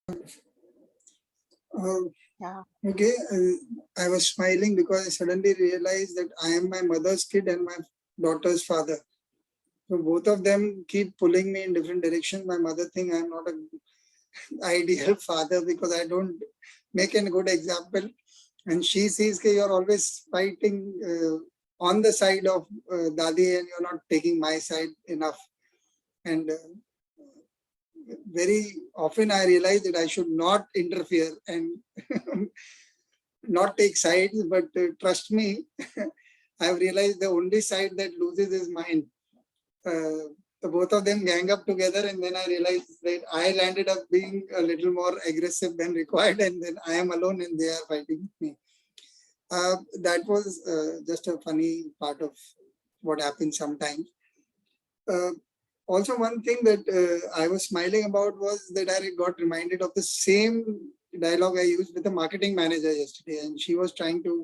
Uh, Yeah. okay, I was smiling because I suddenly realized that I am my mother's kid and my daughter's father. So both of them keep pulling me in different directions. My mother thinks I'm not an ideal father because I don't make a good example. And she sees that you're always fighting on the side of Dadi and you're not taking my side enough. And very often I realize that I should not interfere and not take sides, but trust me, I've realized the only side that loses is mine. The both of them gang up together, and then I realized that I landed up being a little more aggressive than required, and then I am alone and they are fighting with me. That was just a funny part of what happens sometimes. Uh, Also, one thing that I was smiling about was that I got reminded of the same dialogue I used with the marketing manager yesterday, and she was trying to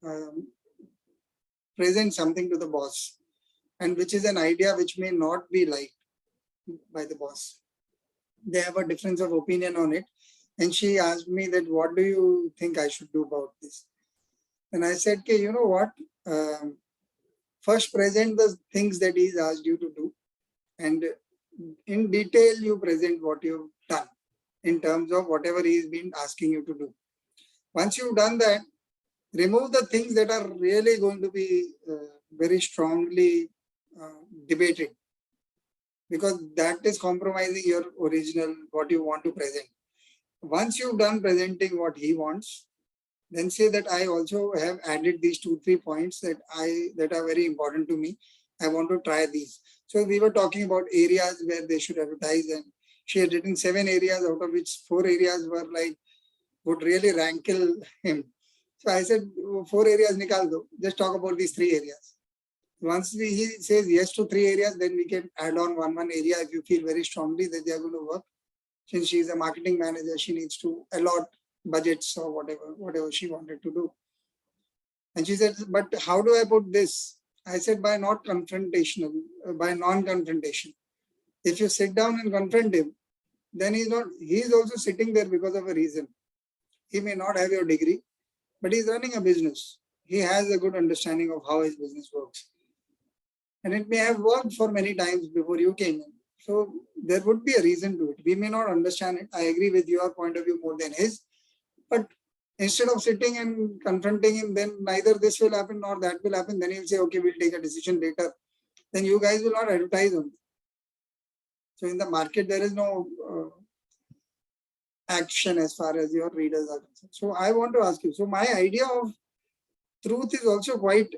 um, present something to the boss, and which is an idea which may not be liked by the boss. They have a difference of opinion on it, and she asked me that, "What do you think I should do about this?" And I said, "Okay, you know what? First, present the things that he's asked you to do, and in detail, you present what you've done in terms of whatever he's been asking you to do. Once you've done that, remove the things that are really going to be very strongly debated, because that is compromising your original, what you want to present. Once you've done presenting what he wants, then say that I also have added these 2-3 points that are very important to me. I want to try these. So we were talking about areas where they should advertise, and she had written 7 areas, out of which 4 areas were like would really rankle him. So I said, 4 areas nikal do. Just talk about these 3 areas. Once he says yes to 3 areas, then we can add on one area if you feel very strongly that they are going to work. Since she is a marketing manager, she needs to allot budgets or whatever she wanted to do. And she said, but how do I put this? I said, by not confrontational, by non-confrontation. If you sit down and confront him, then he's also sitting there because of a reason. He may not have your degree, but he's running a business. He has a good understanding of how his business works. And it may have worked for many times before you came in. So there would be a reason to it. We may not understand it. I agree with your point of view more than his. But instead of sitting and confronting him, then neither this will happen nor that will happen. Then he'll say, okay, we'll take a decision later. Then you guys will not advertise on it. So in the market, there is no action as far as your readers are concerned. So I want to ask you. So my idea of truth is also quite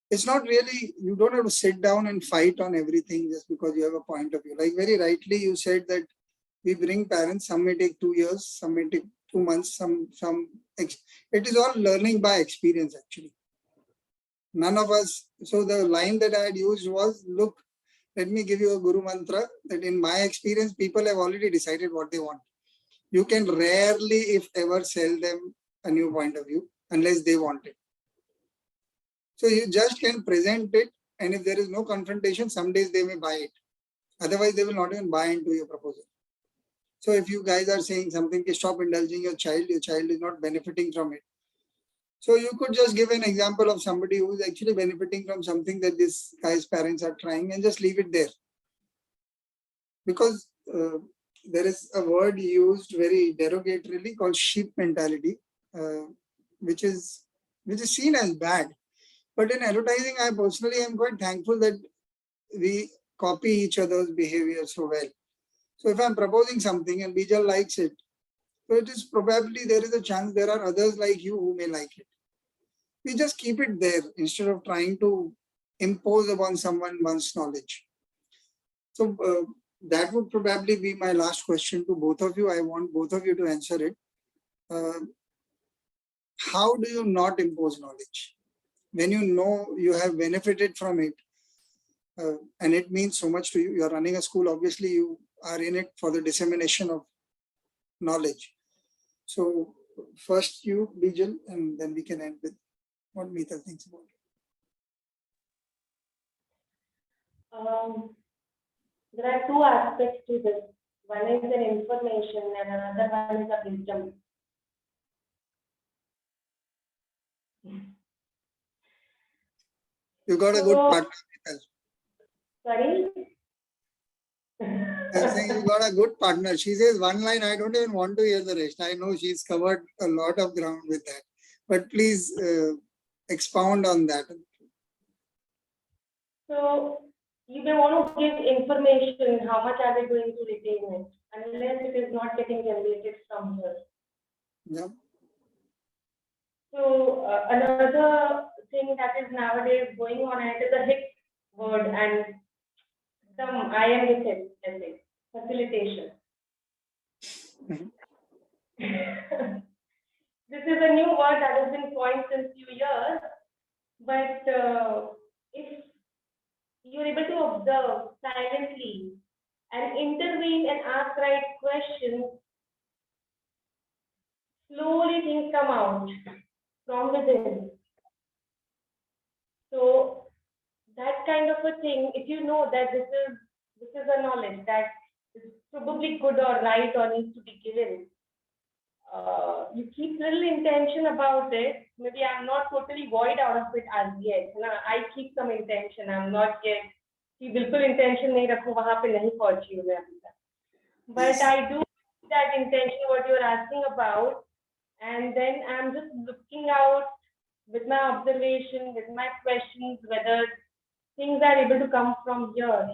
it's not really, you don't have to sit down and fight on everything just because you have a point of view. Like very rightly you said that we bring parents, some may take 2 years, some may take 2 months, it is all learning by experience actually. None of us, so the line that I had used was, look, let me give you a guru mantra that in my experience, people have already decided what they want. You can rarely, if ever, sell them a new point of view unless they want it. So you just can present it, and if there is no confrontation, some days they may buy it. Otherwise, they will not even buy into your proposal. So if you guys are saying something, stop indulging your child is not benefiting from it. So you could just give an example of somebody who is actually benefiting from something that this guy's parents are trying, and just leave it there. Because there is a word used very derogatorily called sheep mentality, which is seen as bad. But in advertising, I personally am quite thankful that we copy each other's behavior so well. So if I'm proposing something and Bijal likes it, so it is probably there is a chance there are others like you who may like it. We just keep it there instead of trying to impose upon someone one's knowledge. So that would probably be my last question to both of you. I want both of you to answer it. How do you not impose knowledge? When you know you have benefited from it, and it means so much to you, you're running a school, obviously you are in it for the dissemination of knowledge. So first you, Bijal, and then we can end with what Meeta thinks about it. There are two aspects to this. One is an information and another one is a wisdom. You got a good partner. Sorry? I'm saying you got a good partner. She says one line, I don't even want to hear the rest. I know she's covered a lot of ground with that. But please expound on that. So you may want to give information, how much are they going to retain it, unless it is not getting generated from here. Yeah. So another thing that is nowadays going on, and it is a hit word, and I am with it, essay, facilitation. This is a new word that has been coined since few years, but if you're able to observe silently and intervene and ask right questions, slowly things come out from within. So that kind of a thing, if you know that this is a knowledge that is probably good or right or needs to be given, you keep little intention about it. Maybe I'm not totally void out of it as yet. I keep some intention. I'm not yet कि बिल्कुल intention नहीं रखूं वहां पे नहीं पहुंची हूँ मैं अभी तक. But I do that intention what you're asking about, and then I'm just looking out with my observation, with my questions, whether things are able to come from here.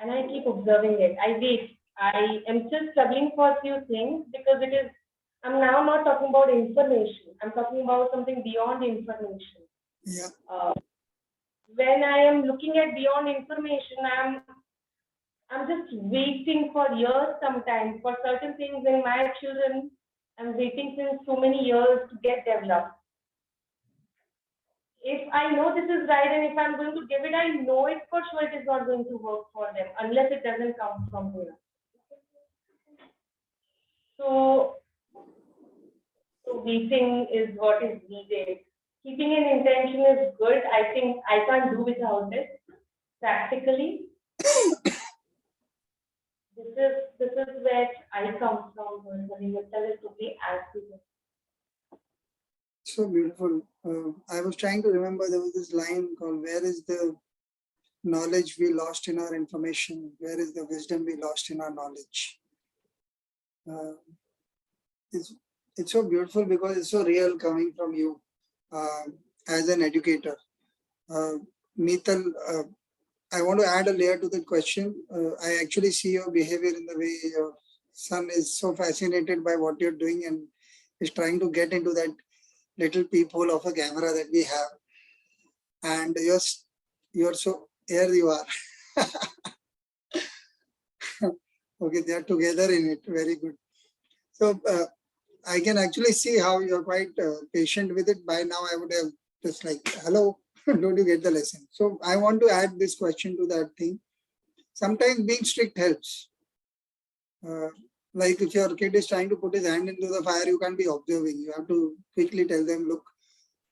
And I keep observing it. I wait. I am still struggling for a few things because I'm now not talking about information. I'm talking about something beyond information. Yeah. When I am looking at beyond information, I'm just waiting for years sometimes for certain things in my children. I'm waiting since so many years to get developed. If I know this is right and if I'm going to give it, I know it for sure it is not going to work for them unless it doesn't come from here. So waiting is what is needed. Keeping an intention is good. I think I can't do without it practically. This is where I come from. So beautiful. I was trying to remember, there was this line called, where is the knowledge we lost in our information? Where is the wisdom we lost in our knowledge? It's so beautiful because it's so real coming from you as an educator. Meetal, I want to add a layer to the question. I actually see your behavior in the way your son is so fascinated by what you're doing and is trying to get into that little peephole of a camera that we have. And you're so, here you are. Okay, they are together in it. Very good. So I can actually see how you're quite patient with it. By now, I would have just like, hello, don't you get the lesson? So I want to add this question to that thing. Sometimes being strict helps. Like if your kid is trying to put his hand into the fire, you can't be observing. You have to quickly tell them, look,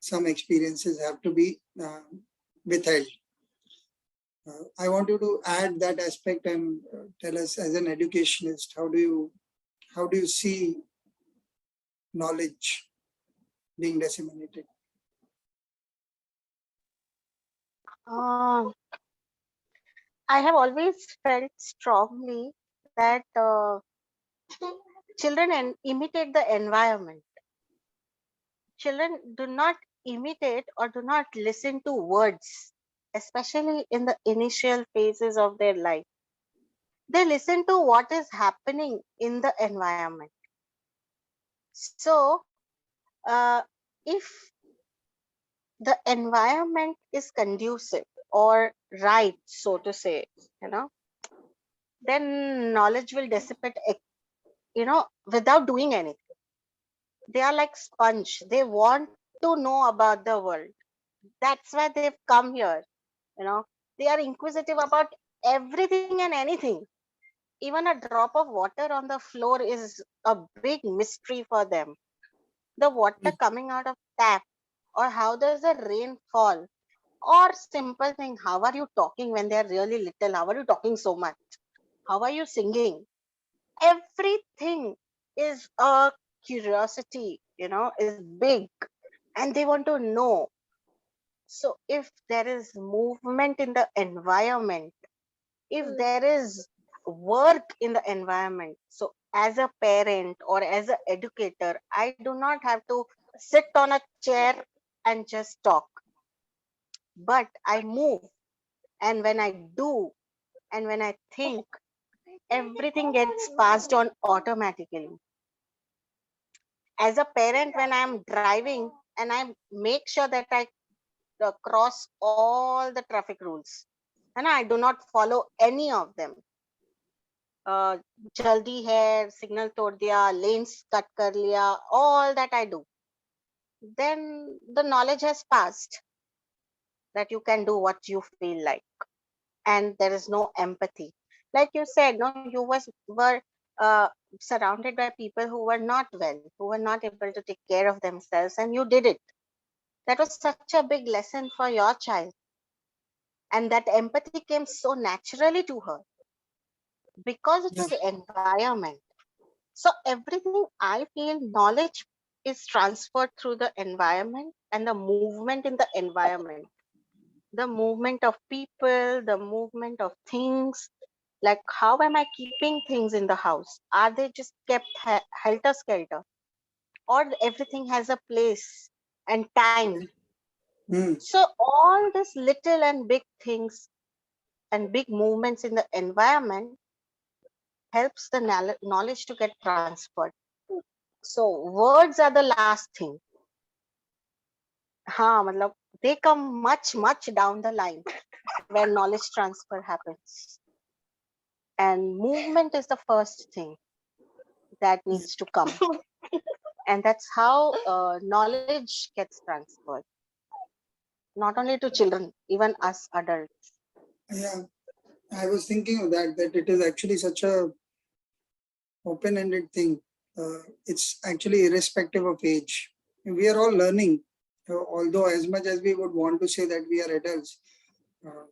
some experiences have to be withheld. I want you to add that aspect and tell us, as an educationist, how do you see knowledge being disseminated? I have always felt strongly that children imitate the environment. Children do not imitate or do not listen to words, especially in the initial phases of their life. They listen to what is happening in the environment. So, if the environment is conducive or right, so to say, then knowledge will dissipate, without doing anything. They are like sponge. They want to know about the world. That's why they've come here. They are inquisitive about everything and anything. Even a drop of water on the floor is a big mystery for them. The water coming out of tap, or how does the rain fall, Or simple thing, how are you talking when they're really little? How are you talking so much? How are you singing? Everything is a curiosity, is big, and they want to know. So if there is movement in the environment, if there is work in the environment, so as a parent or as an educator, I do not have to sit on a chair and just talk, but I move. And when I do, and when I think, everything gets passed on automatically. As a parent, when I'm driving and I make sure that I cross all the traffic rules, and I do not follow any of them. uh, jaldi hai, signal tod diya, lanes cut kar liya, all that I do, then the knowledge has passed that you can do what you feel like, and there is no empathy. Like you said, no, were uh, surrounded by people who were not well, who were not able to take care of themselves, and you did it. That was such a big lesson for your child, and that empathy came so naturally to her because it Yeah. was the environment. So everything, I feel, knowledge is transferred through the environment and the movement in the environment, the movement of people, the movement of things. Like, how am I keeping things in the house? Are they just kept helter skelter, or everything has a place and time? Hmm. So all these little and big things and big movements in the environment helps the knowledge to get transferred. So words are the last thing. हाँ मतलब they come much down the line where knowledge transfer happens, and movement is the first thing that needs to come, and that's how knowledge gets transferred, not only to children, even us adults. Yeah. I was thinking of that it is actually such a open-ended thing. It's actually irrespective of age. We are all learning, although as much as we would want to say that we are adults. Uh,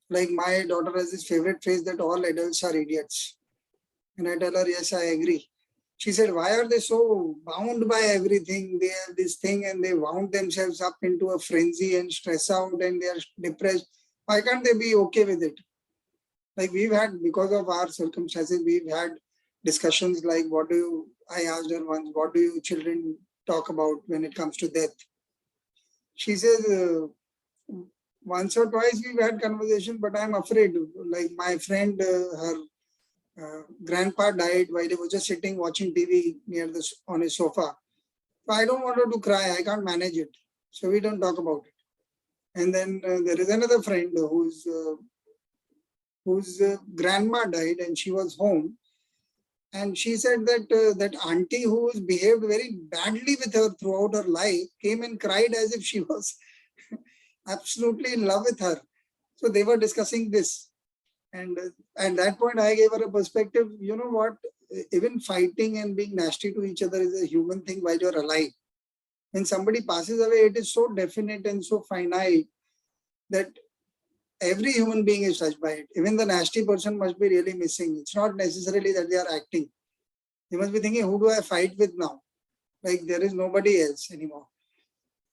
like my daughter has this favorite phrase that all adults are idiots. And I tell her, yes, I agree. She said, why are they so bound by everything? They have this thing and they wound themselves up into a frenzy and stress out and they are depressed. Why can't they be okay with it? Like we've had, because of our circumstances, we've had discussions like, I asked her once, what do you children talk about when it comes to death? She says, once or twice we've had conversation, but I'm afraid. Like my friend, her grandpa died while he was just sitting watching TV on his sofa. So I don't want her to cry. I can't manage it. So we don't talk about it. And then there is another friend whose grandma died and she was home. And she said that that auntie who was behaved very badly with her throughout her life came and cried as if she was absolutely in love with her. So they were discussing this. And at that point, I gave her a perspective. You know what? Even fighting and being nasty to each other is a human thing while you're alive. When somebody passes away, it is so definite and so finite that every human being is touched by it. Even the nasty person must be really missing. It's not necessarily that they are acting. They must be thinking, who do I fight with now? Like there is nobody else anymore.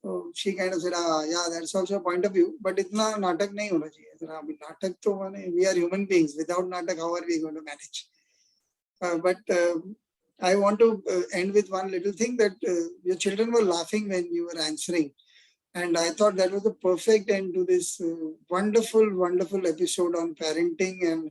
So she kind of said, yeah, that's also a point of view. But itna natak nahi hona chahiye. Natak to we are human beings. Without natak, how are we going to manage? But I want to end with one little thing that your children were laughing when you were answering. And I thought that was the perfect end to this wonderful episode on parenting and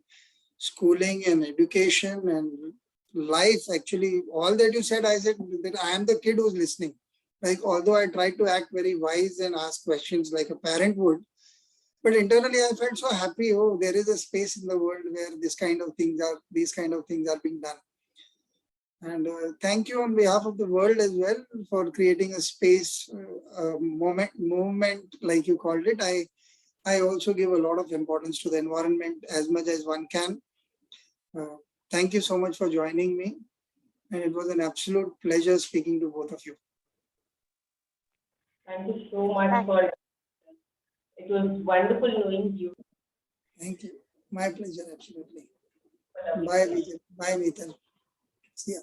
schooling and education and life. Actually, all that you said, I said that I am the kid who's listening. Like, although I tried to act very wise and ask questions like a parent would, but internally I felt so happy. Oh, there is a space in the world where these kind of things are being done. And thank you on behalf of the world as well for creating a space, movement, like you called it. I also give a lot of importance to the environment as much as one can. Uh, Thank you so much for joining me. And it was an absolute pleasure speaking to both of you. Thank you so much Thank for It was wonderful knowing you. Thank you. My pleasure, absolutely. What a Bye, lovely Vijay. Bye, Vital. See ya.